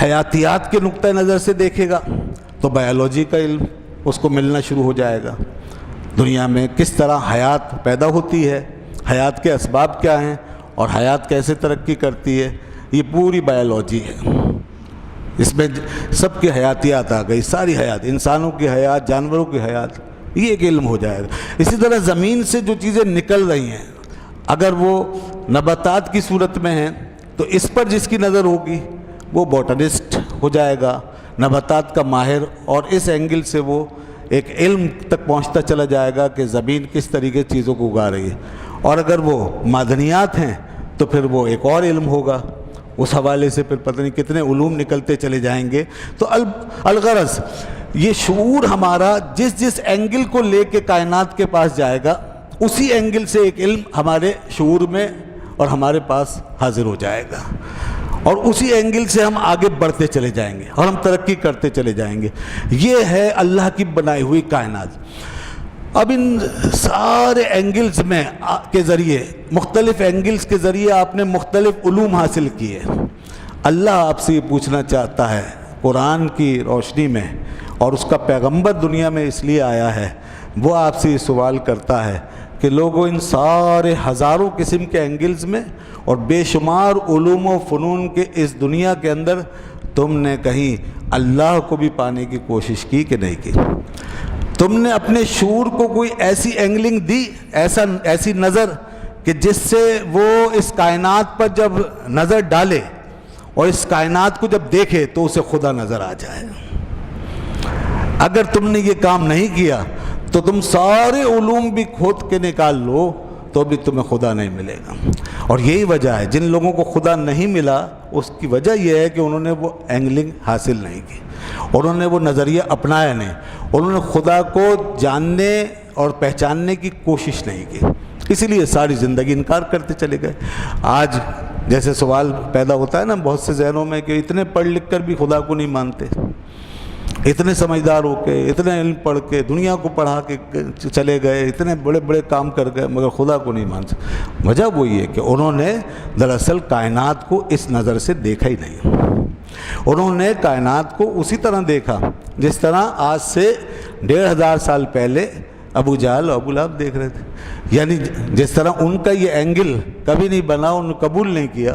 حیاتیات کے نقطہ نظر سے دیکھے گا تو بایولوجی کا علم اس کو ملنا شروع ہو جائے گا. دنیا میں کس طرح حیات پیدا ہوتی ہے، حیات کے اسباب کیا ہیں اور حیات کیسے ترقی کرتی ہے، یہ پوری بایولوجی ہے. اس میں سب کی حیاتیات آ گئی، ساری حیات، انسانوں کی حیات، جانوروں کی حیات، یہ ایک علم ہو جائے گا. اسی طرح زمین سے جو چیزیں نکل رہی ہیں اگر وہ نباتات کی صورت میں ہیں تو اس پر جس کی نظر ہوگی وہ بوٹنسٹ ہو جائے گا، نباتات کا ماہر، اور اس اینگل سے وہ ایک علم تک پہنچتا چلا جائے گا کہ زمین کس طریقے چیزوں کو اگا رہی ہے. اور اگر وہ معدنیات ہیں تو پھر وہ ایک اور علم ہوگا. اس حوالے سے پھر پتہ نہیں کتنے علوم نکلتے چلے جائیں گے. تو الغرض یہ شعور ہمارا جس جس اینگل کو لے کے کائنات کے پاس جائے گا اسی اینگل سے ایک علم ہمارے شعور میں اور ہمارے پاس حاضر ہو جائے گا، اور اسی اینگل سے ہم آگے بڑھتے چلے جائیں گے اور ہم ترقی کرتے چلے جائیں گے. یہ ہے اللہ کی بنائی ہوئی کائنات. اب ان سارے اینگلز میں کے ذریعے، مختلف اینگلز کے ذریعے آپ نے مختلف علوم حاصل کیے. اللہ آپ سے یہ پوچھنا چاہتا ہے قرآن کی روشنی میں، اور اس کا پیغمبر دنیا میں اس لیے آیا ہے، وہ آپ سے یہ سوال کرتا ہے کہ لوگوں ان سارے ہزاروں قسم کے اینگلز میں اور بے شمار علوم و فنون کے اس دنیا کے اندر تم نے کہیں اللہ کو بھی پانے کی کوشش کی کہ نہیں کی؟ تم نے اپنے شعور کو کوئی ایسی اینگلنگ دی، ایسی نظر کہ جس سے وہ اس کائنات پر جب نظر ڈالے اور اس کائنات کو جب دیکھے تو اسے خدا نظر آ جائے؟ اگر تم نے یہ کام نہیں کیا تو تم سارے علوم بھی کھود کے نکال لو تو بھی تمہیں خدا نہیں ملے گا. اور یہی وجہ ہے جن لوگوں کو خدا نہیں ملا اس کی وجہ یہ ہے کہ انہوں نے وہ اینگلنگ حاصل نہیں کی، انہوں نے وہ نظریہ اپنایا نہیں، انہوں نے خدا کو جاننے اور پہچاننے کی کوشش نہیں کی، اسی لیے ساری زندگی انکار کرتے چلے گئے. آج جیسے سوال پیدا ہوتا ہے نا بہت سے ذہنوں میں کہ اتنے پڑھ لکھ کر بھی خدا کو نہیں مانتے، اتنے سمجھدار ہو کے، اتنے علم پڑھ کے، دنیا کو پڑھا کے چلے گئے، اتنے بڑے بڑے کام کر گئے مگر خدا کو نہیں مان سکتے. وجہ وہی ہے کہ انہوں نے دراصل کائنات کو اس نظر سے دیکھا ہی نہیں. انہوں نے کائنات کو اسی طرح دیکھا جس طرح آج سے 1500 سال پہلے ابو جہل اور ابو لہب دیکھ رہے تھے. یعنی جس طرح ان کا یہ اینگل کبھی نہیں بنا، انہوں نے قبول نہیں کیا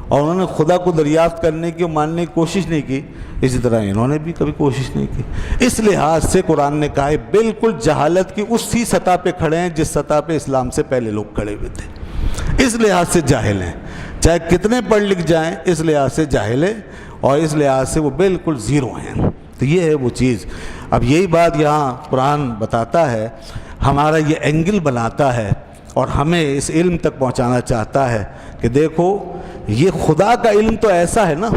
اور انہوں نے خدا کو دریافت کرنے کی اور ماننے کی کوشش نہیں کی، اسی طرح انہوں نے بھی کبھی کوشش نہیں کی. اس لحاظ سے قرآن نے کہا ہے بالکل جہالت کی اسی سطح پہ کھڑے ہیں جس سطح پہ اسلام سے پہلے لوگ کھڑے ہوئے تھے. اس لحاظ سے جاہل ہیں، چاہے کتنے پڑھ لکھ جائیں، اس لحاظ سے جاہل ہیں اور اس لحاظ سے وہ بالکل زیرو ہیں. تو یہ ہے وہ چیز. اب یہی بات یہاں قرآن بتاتا ہے، ہمارا یہ اینگل بناتا ہے اور ہمیں اس علم تک پہنچانا چاہتا ہے کہ دیکھو یہ خدا کا علم تو ایسا ہے نا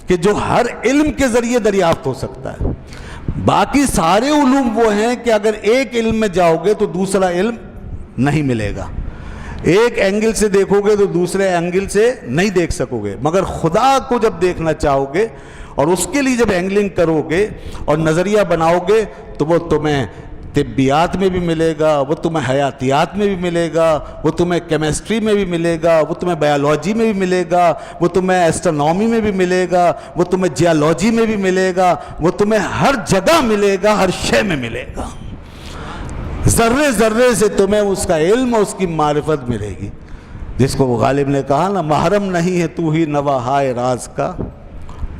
کہ جو ہر علم کے ذریعے دریافت ہو سکتا ہے. باقی سارے علوم وہ ہیں کہ اگر ایک علم میں جاؤ گے تو دوسرا علم نہیں ملے گا، ایک اینگل سے دیکھو گے تو دوسرے اینگل سے نہیں دیکھ سکو گے. مگر خدا کو جب دیکھنا چاہو گے اور اس کے لیے جب اینگلنگ کرو گے اور نظریہ بناؤ گے تو وہ تمہیں طبیات میں بھی ملے گا، وہ تمہیں حیاتیات میں بھی ملے گا، وہ تمہیں کیمسٹری میں بھی ملے گا، وہ تمہیں بایولوجی میں بھی ملے گا، وہ تمہیں ایسٹرونومی میں بھی ملے گا، وہ تمہیں جیولوجی میں بھی ملے گا، وہ تمہیں ہر جگہ ملے گا، ہر شے میں ملے گا. ذرے ذرے سے تمہیں اس کا علم اور اس کی معرفت ملے گی. جس کو وہ غالب نے کہا نا، محرم نہیں ہے تو ہی نواہائے راز کا،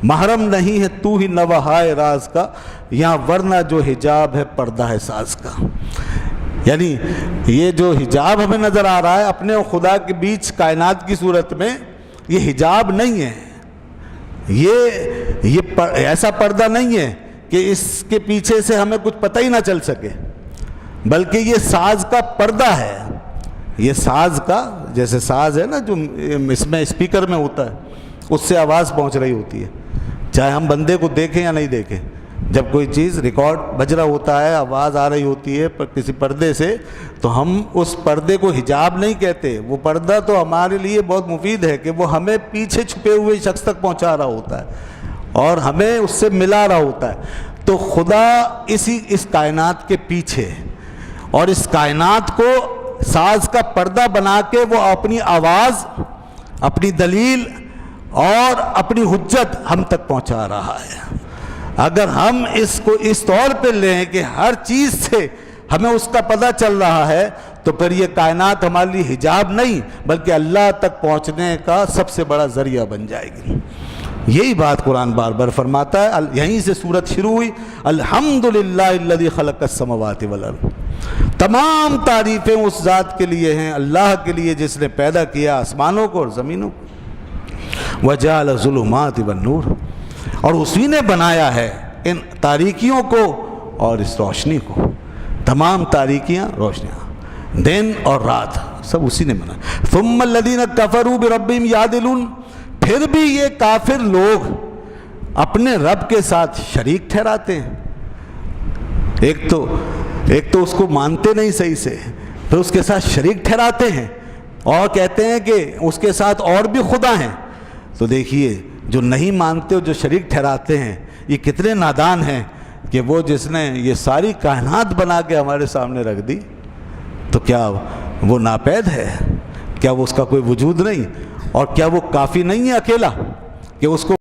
محرم نہیں ہے تو ہی نواہائے راز کا، یہاں ورنہ جو حجاب ہے پردہ ہے ساز کا. یعنی یہ جو حجاب ہمیں نظر آ رہا ہے اپنے اور خدا کے بیچ کائنات کی صورت میں، یہ حجاب نہیں ہے، یہ ایسا پردہ نہیں ہے کہ اس کے پیچھے سے ہمیں کچھ پتہ ہی نہ چل سکے، بلکہ یہ ساز کا پردہ ہے. یہ ساز کا، جیسے ساز ہے نا جو اس میں اسپیکر میں ہوتا ہے، اس سے آواز پہنچ رہی ہوتی ہے، چاہے ہم بندے کو دیکھیں یا نہیں دیکھیں. جب کوئی چیز ریکارڈ بج رہا ہوتا ہے، آواز آ رہی ہوتی ہے کسی پردے سے، تو ہم اس پردے کو حجاب نہیں کہتے. وہ پردہ تو ہمارے لیے بہت مفید ہے کہ وہ ہمیں پیچھے چھپے ہوئے شخص تک پہنچا رہا ہوتا ہے اور ہمیں اس سے ملا رہا ہوتا ہے. تو خدا اس کائنات کے پیچھے اور اس کائنات کو ساز کا پردہ بنا کے وہ اپنی آواز، اپنی دلیل اور اپنی حجت ہم تک پہنچا رہا ہے۔ اگر ہم اس کو اس طور پہ لیں کہ ہر چیز سے ہمیں اس کا پتہ چل رہا ہے، تو پھر یہ کائنات ہمارے لیے حجاب نہیں بلکہ اللہ تک پہنچنے کا سب سے بڑا ذریعہ بن جائے گی۔ یہی بات قرآن بار بار فرماتا ہے۔ یہیں سے سورت شروع ہوئی، الحمدللہ الذی خلق السماوات والارض، تمام تعریفیں اس ذات کے لیے ہیں، اللہ کے لیے جس نے پیدا کیا آسمانوں کو اور زمینوں کو، وجعل الظلمات والنور، اور اسی نے بنایا ہے ان تاریکیوں کو اور اس روشنی کو، تمام تاریکیاں روشنیاں، دن اور رات سب اسی نے بنایا۔ ثم الذین کفروا بربہم یعدلون، پھر بھی یہ کافر لوگ اپنے رب کے ساتھ شریک ٹھہراتے ہیں۔ ایک تو اس کو مانتے نہیں صحیح سے، پھر اس کے ساتھ شریک ٹھہراتے ہیں اور کہتے ہیں کہ اس کے ساتھ اور بھی خدا ہیں۔ تو دیکھیے، جو نہیں مانتے جو شریک ٹھہراتے ہیں، یہ کتنے نادان ہیں کہ وہ جس نے یہ ساری کائنات بنا کے ہمارے سامنے رکھ دی، تو کیا وہ ناپید ہے؟ کیا وہ اس کا کوئی وجود نہیں؟ اور کیا وہ کافی نہیں ہے اکیلا کہ اس کو